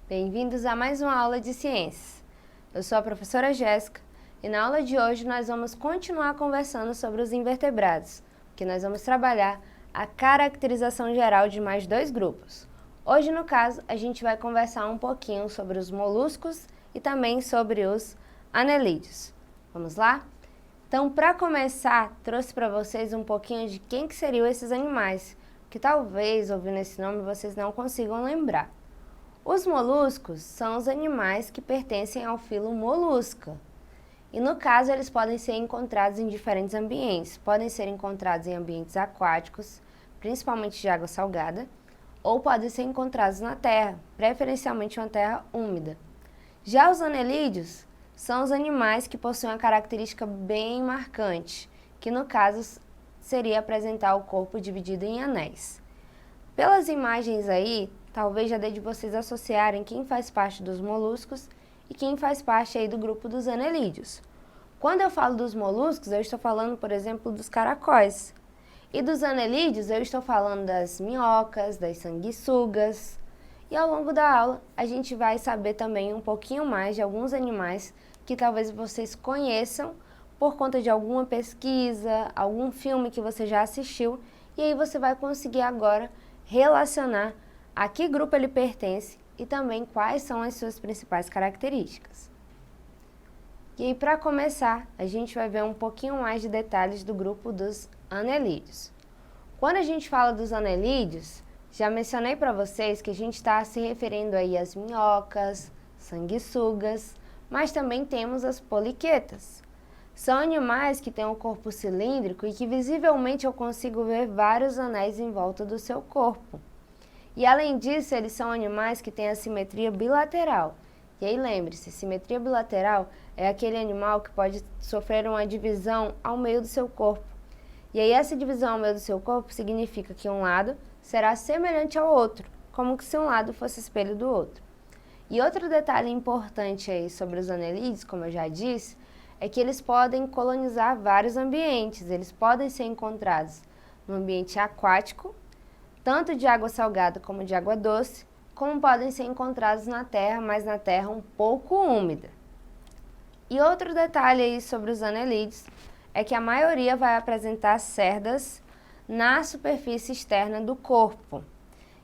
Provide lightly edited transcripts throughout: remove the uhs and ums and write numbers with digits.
Bem-vindos a mais uma aula de ciências. Eu sou a professora Jéssica e na aula de hoje nós vamos continuar conversando sobre os invertebrados, que nós vamos trabalhar a caracterização geral de mais dois grupos. Hoje, no caso, a gente vai conversar um pouquinho sobre os moluscos e também sobre os anelídeos. Vamos lá? Então, para começar, trouxe para vocês um pouquinho de quem que seriam esses animais, que talvez, ouvindo esse nome, vocês não consigam lembrar. Os moluscos são os animais que pertencem ao filo Molusca. E no caso, eles podem ser encontrados em diferentes ambientes. Podem ser encontrados em ambientes aquáticos, principalmente de água salgada, ou podem ser encontrados na terra, preferencialmente uma terra úmida. Já os anelídeos são os animais que possuem uma característica bem marcante, que no caso seria apresentar o corpo dividido em anéis. Pelas imagens aí, talvez já dê de vocês associarem quem faz parte dos moluscos e quem faz parte aí do grupo dos anelídeos. Quando eu falo dos moluscos, eu estou falando, por exemplo, dos caracóis. E dos anelídeos, eu estou falando das minhocas, das sanguessugas. E ao longo da aula, a gente vai saber também um pouquinho mais de alguns animais que talvez vocês conheçam por conta de alguma pesquisa, algum filme que você já assistiu. E aí você vai conseguir agora relacionar a que grupo ele pertence e também quais são as suas principais características. E aí, para começar, a gente vai ver um pouquinho mais de detalhes do grupo dos anelídeos. Quando a gente fala dos anelídeos, já mencionei para vocês que a gente está se referindo aí às minhocas, sanguessugas, mas também temos as poliquetas. São animais que têm um corpo cilíndrico e que visivelmente eu consigo ver vários anéis em volta do seu corpo. E além disso, eles são animais que têm a simetria bilateral. E aí lembre-se, simetria bilateral é aquele animal que pode sofrer uma divisão ao meio do seu corpo. E aí essa divisão ao meio do seu corpo significa que um lado será semelhante ao outro, como se um lado fosse espelho do outro. E outro detalhe importante aí sobre os anelídeos, como eu já disse, é que eles podem colonizar vários ambientes. Eles podem ser encontrados no ambiente aquático, tanto de água salgada como de água doce, como podem ser encontrados na terra, mas na terra um pouco úmida. E outro detalhe aí sobre os anelídeos é que a maioria vai apresentar cerdas na superfície externa do corpo.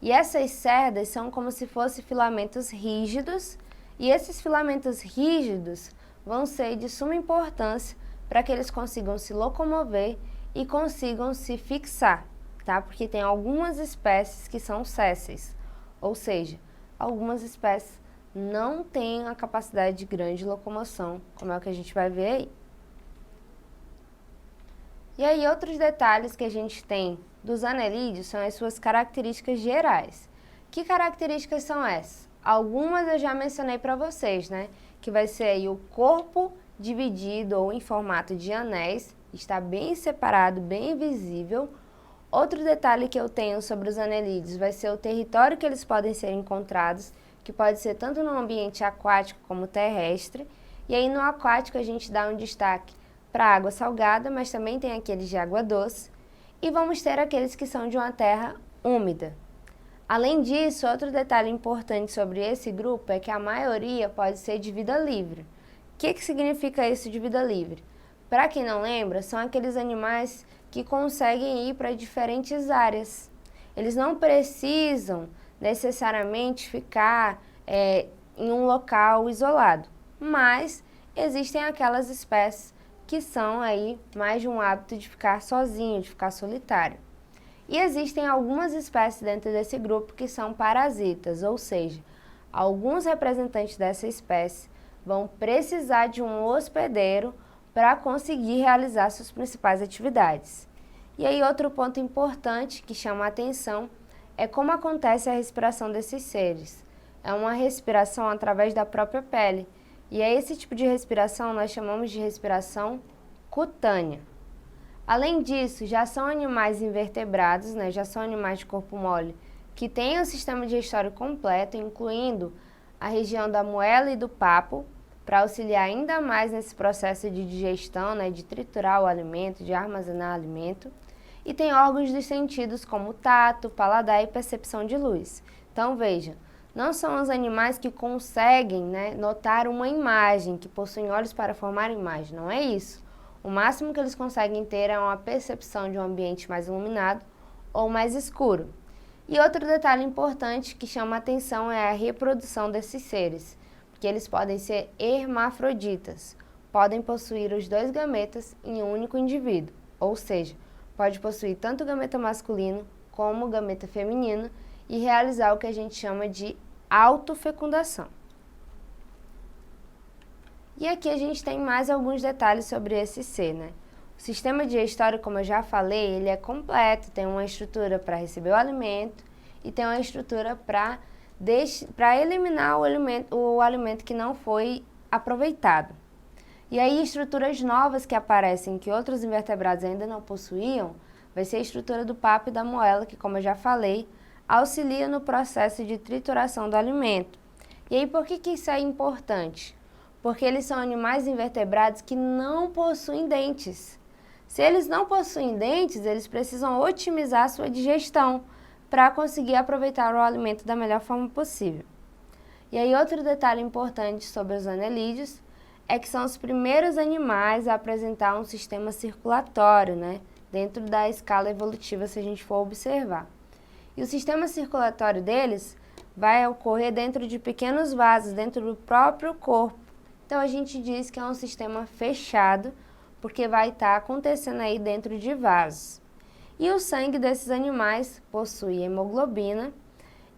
E essas cerdas são como se fossem filamentos rígidos, e esses filamentos rígidos vão ser de suma importância para que eles consigam se locomover e consigam se fixar. Tá? Porque tem algumas espécies que são sésseis, ou seja, algumas espécies não têm a capacidade de grande locomoção, como é o que a gente vai ver aí. E aí, outros detalhes que a gente tem dos anelídeos são as suas características gerais. Que características são essas? Algumas eu já mencionei para vocês, né? Que vai ser aí o corpo dividido ou em formato de anéis, está bem separado, bem visível. Outro detalhe que eu tenho sobre os anelídeos vai ser o território que eles podem ser encontrados, que pode ser tanto no ambiente aquático como terrestre. E aí no aquático a gente dá um destaque para a água salgada, mas também tem aqueles de água doce. E vamos ter aqueles que são de uma terra úmida. Além disso, outro detalhe importante sobre esse grupo é que a maioria pode ser de vida livre. O que significa isso de vida livre? Para quem não lembra, são aqueles animais que conseguem ir para diferentes áreas. Eles não precisam necessariamente ficar em um local isolado, mas existem aquelas espécies que são aí mais de um hábito de ficar sozinho, de ficar solitário. E existem algumas espécies dentro desse grupo que são parasitas, ou seja, alguns representantes dessa espécie vão precisar de um hospedeiro para conseguir realizar suas principais atividades. E aí outro ponto importante que chama a atenção é como acontece a respiração desses seres. É uma respiração através da própria pele. E é esse tipo de respiração nós chamamos de respiração cutânea. Além disso, já são animais invertebrados, né? Já são animais de corpo mole, que têm um sistema digestório completo, incluindo a região da moela e do papo, para auxiliar ainda mais nesse processo de digestão, né, de triturar o alimento, de armazenar o alimento. E tem órgãos dos sentidos como tato, paladar e percepção de luz. Então veja, não são os animais que conseguem, né, notar uma imagem, que possuem olhos para formar imagem, não é isso. O máximo que eles conseguem ter é uma percepção de um ambiente mais iluminado ou mais escuro. E outro detalhe importante que chama a atenção é a reprodução desses seres, porque eles podem ser hermafroditas, podem possuir os dois gametas em um único indivíduo, ou seja, pode possuir tanto o gameta masculino como o gameta feminino e realizar o que a gente chama de autofecundação. E aqui a gente tem mais alguns detalhes sobre esse ser, né? O sistema digestório, como eu já falei, ele é completo, tem uma estrutura para receber o alimento e tem uma estrutura para eliminar o alimento que não foi aproveitado. E aí, estruturas novas que aparecem, que outros invertebrados ainda não possuíam, vai ser a estrutura do papo e da moela, que, como eu já falei, auxilia no processo de trituração do alimento. E aí, por que isso é importante? Porque eles são animais invertebrados que não possuem dentes. Se eles não possuem dentes, eles precisam otimizar a sua digestão para conseguir aproveitar o alimento da melhor forma possível. E aí, outro detalhe importante sobre os anelídeos é que são os primeiros animais a apresentar um sistema circulatório, né, dentro da escala evolutiva, se a gente for observar. E o sistema circulatório deles vai ocorrer dentro de pequenos vasos, dentro do próprio corpo. Então, a gente diz que é um sistema fechado, porque vai estar acontecendo aí dentro de vasos. E o sangue desses animais possui hemoglobina,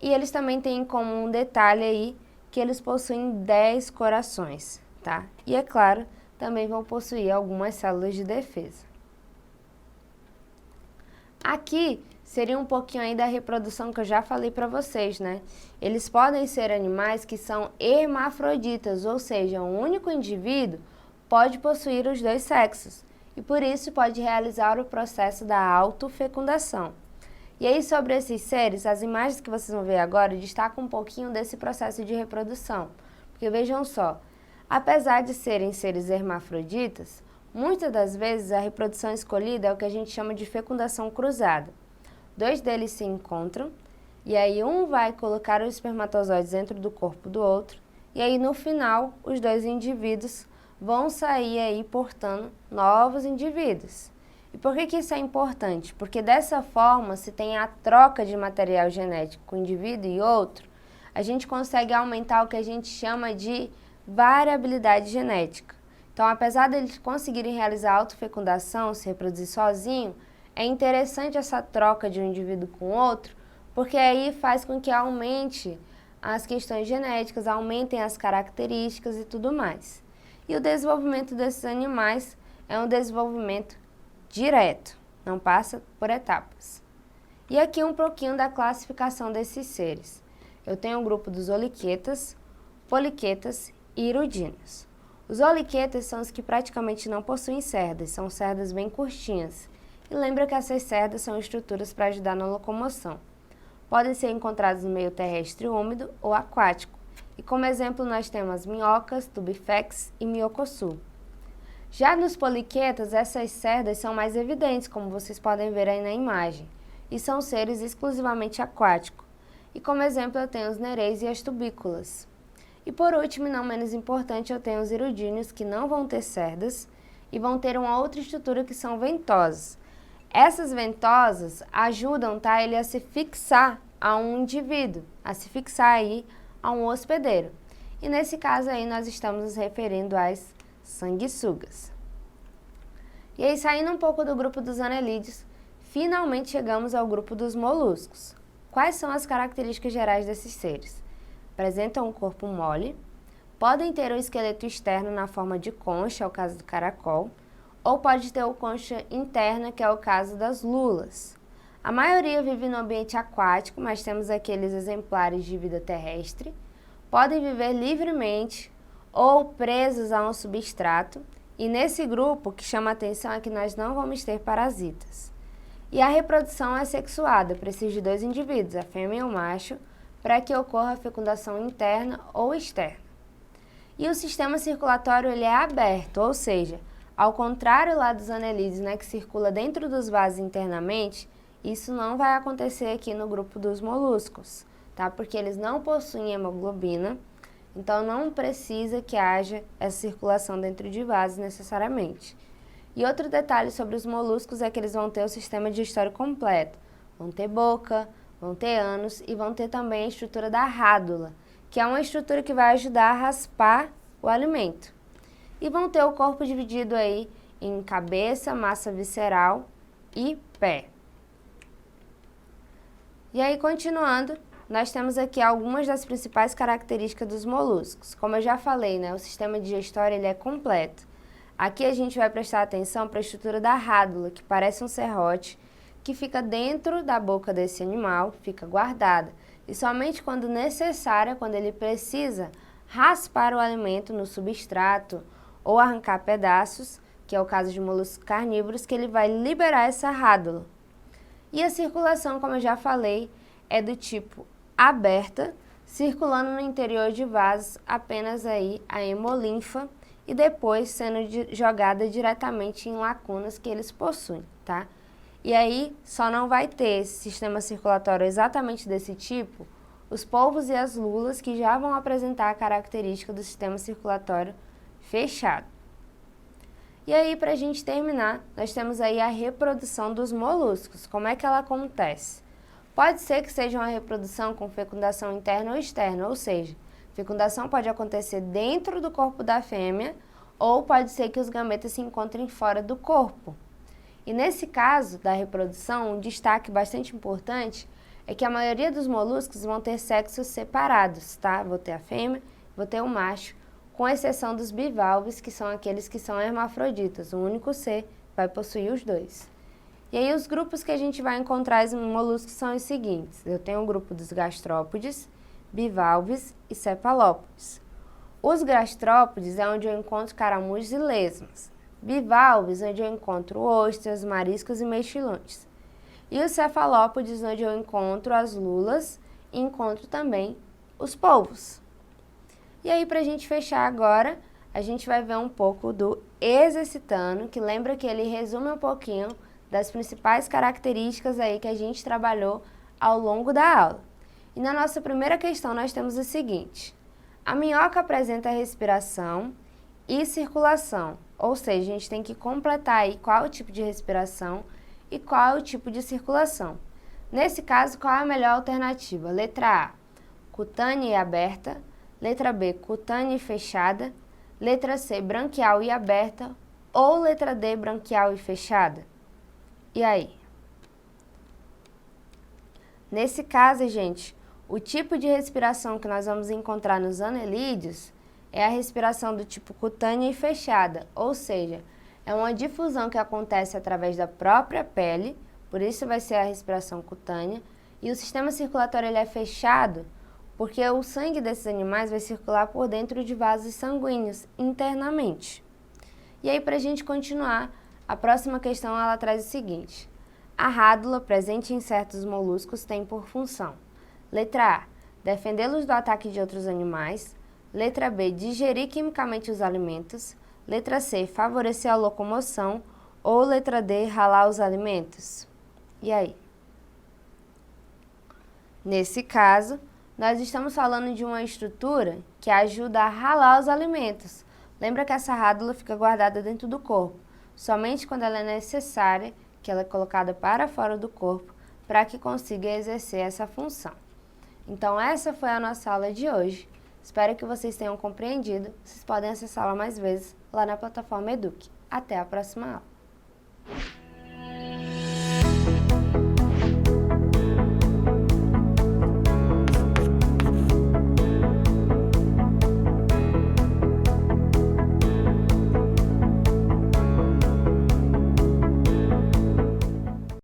e eles também têm como um detalhe aí que eles possuem 10 corações, tá? E é claro, também vão possuir algumas células de defesa. Aqui seria um pouquinho aí da reprodução que eu já falei para vocês, né? Eles podem ser animais que são hermafroditas, ou seja, um único indivíduo pode possuir os dois sexos e por isso pode realizar o processo da autofecundação. E aí, sobre esses seres, as imagens que vocês vão ver agora destacam um pouquinho desse processo de reprodução. Porque vejam só, apesar de serem seres hermafroditas, muitas das vezes a reprodução escolhida é o que a gente chama de fecundação cruzada. Dois deles se encontram e aí um vai colocar os espermatozoides dentro do corpo do outro e aí no final os dois indivíduos vão sair aí portando novos indivíduos. E por que isso é importante? Porque dessa forma, se tem a troca de material genético com um indivíduo e outro, a gente consegue aumentar o que a gente chama de variabilidade genética. Então, apesar deles conseguirem realizar a autofecundação, se reproduzir sozinho, é interessante essa troca de um indivíduo com outro, porque aí faz com que aumente as questões genéticas, aumentem as características e tudo mais. E o desenvolvimento desses animais é um desenvolvimento direto, não passa por etapas. E aqui um pouquinho da classificação desses seres. Eu tenho o grupo dos oliquetas, poliquetas e irudinos. Os oliquetas são os que praticamente não possuem cerdas, são cerdas bem curtinhas. E lembra que essas cerdas são estruturas para ajudar na locomoção. Podem ser encontrados no meio terrestre úmido ou aquático. E como exemplo nós temos minhocas, tubifex e miocossu. Já nos poliquetas, essas cerdas são mais evidentes, como vocês podem ver aí na imagem, e são seres exclusivamente aquáticos. E como exemplo eu tenho os nereis e as tubículas. E por último, e não menos importante, eu tenho os irudíneos, que não vão ter cerdas e vão ter uma outra estrutura que são ventosas. Essas ventosas ajudam, tá, ele a se fixar a um indivíduo, a se fixar aí a um hospedeiro. E nesse caso aí nós estamos nos referindo às sanguessugas. E aí, saindo um pouco do grupo dos anelídeos, finalmente chegamos ao grupo dos moluscos. Quais são as características gerais desses seres? Apresentam um corpo mole, podem ter o esqueleto externo na forma de concha, é o caso do caracol, ou pode ter o concha interna, que é o caso das lulas. A maioria vive no ambiente aquático, mas temos aqueles exemplares de vida terrestre. Podem viver livremente ou presos a um substrato, e nesse grupo o que chama a atenção é que nós não vamos ter parasitas. E a reprodução é sexuada, precisa de dois indivíduos, a fêmea e o macho, para que ocorra a fecundação interna ou externa. E o sistema circulatório ele é aberto, ou seja, ao contrário lá dos anelídeos, né, que circula dentro dos vasos internamente, isso não vai acontecer aqui no grupo dos moluscos. tá? Porque eles não possuem hemoglobina, então não precisa que haja essa circulação dentro de vasos necessariamente. E outro detalhe sobre os moluscos é que eles vão ter o sistema digestório completo. Vão ter boca, vão ter ânus e vão ter também a estrutura da rádula, que é uma estrutura que vai ajudar a raspar o alimento. E vão ter o corpo dividido aí em cabeça, massa visceral e pé. E aí, continuando, nós temos aqui algumas das principais características dos moluscos. Como eu já falei, né, o sistema digestório ele é completo. Aqui a gente vai prestar atenção para a estrutura da rádula, que parece um serrote, que fica dentro da boca desse animal, fica guardada. E somente quando necessária, quando ele precisa raspar o alimento no substrato ou arrancar pedaços, que é o caso de moluscos carnívoros, que ele vai liberar essa rádula. E a circulação, como eu já falei, é do tipo aberta, circulando no interior de vasos apenas aí a hemolinfa e depois sendo jogada diretamente em lacunas que eles possuem, tá? E aí só não vai ter esse sistema circulatório exatamente desse tipo os polvos e as lulas, que já vão apresentar a característica do sistema circulatório fechado. E aí, para a gente terminar, nós temos aí a reprodução dos moluscos. Como é que ela acontece? Pode ser que seja uma reprodução com fecundação interna ou externa, ou seja, fecundação pode acontecer dentro do corpo da fêmea ou pode ser que os gametas se encontrem fora do corpo. E nesse caso da reprodução, um destaque bastante importante é que a maioria dos moluscos vão ter sexos separados, tá? Vou ter a fêmea, vou ter o macho, com exceção dos bivalves, que são aqueles que são hermafroditas, o único ser vai possuir os dois. E aí os grupos que a gente vai encontrar em moluscos são os seguintes. Eu tenho o grupo dos gastrópodes, bivalves e cefalópodes. Os gastrópodes é onde eu encontro caramujos e lesmas. Bivalves, onde eu encontro ostras, mariscos e mexilhões. E os cefalópodes, onde eu encontro as lulas e encontro também os polvos. E aí, para a gente fechar agora, a gente vai ver um pouco do exercitando, que lembra que ele resume um pouquinho das principais características aí que a gente trabalhou ao longo da aula. E na nossa primeira questão nós temos o seguinte: a minhoca apresenta respiração e circulação, ou seja, a gente tem que completar aí qual é o tipo de respiração e qual é o tipo de circulação. Nesse caso, qual é a melhor alternativa? Letra A, cutânea e aberta. Letra B, cutânea e fechada. Letra C, branquial e aberta. Ou letra D, branquial e fechada? E aí? Nesse caso, gente, o tipo de respiração que nós vamos encontrar nos anelídeos é a respiração do tipo cutânea e fechada, ou seja, é uma difusão que acontece através da própria pele, por isso vai ser a respiração cutânea, e o sistema circulatório ele é fechado porque o sangue desses animais vai circular por dentro de vasos sanguíneos internamente. E aí, para a gente continuar, a próxima questão ela traz o seguinte: a rádula presente em certos moluscos tem por função: letra A, defendê-los do ataque de outros animais. Letra B, digerir quimicamente os alimentos. Letra C, favorecer a locomoção. Ou letra D, ralar os alimentos? E aí? Nesse caso, nós estamos falando de uma estrutura que ajuda a ralar os alimentos. Lembra que essa rádula fica guardada dentro do corpo, somente quando ela é necessária, que ela é colocada para fora do corpo, para que consiga exercer essa função. Então, essa foi a nossa aula de hoje. Espero que vocês tenham compreendido. Vocês podem acessá-la mais vezes lá na plataforma Eduque. Até a próxima aula.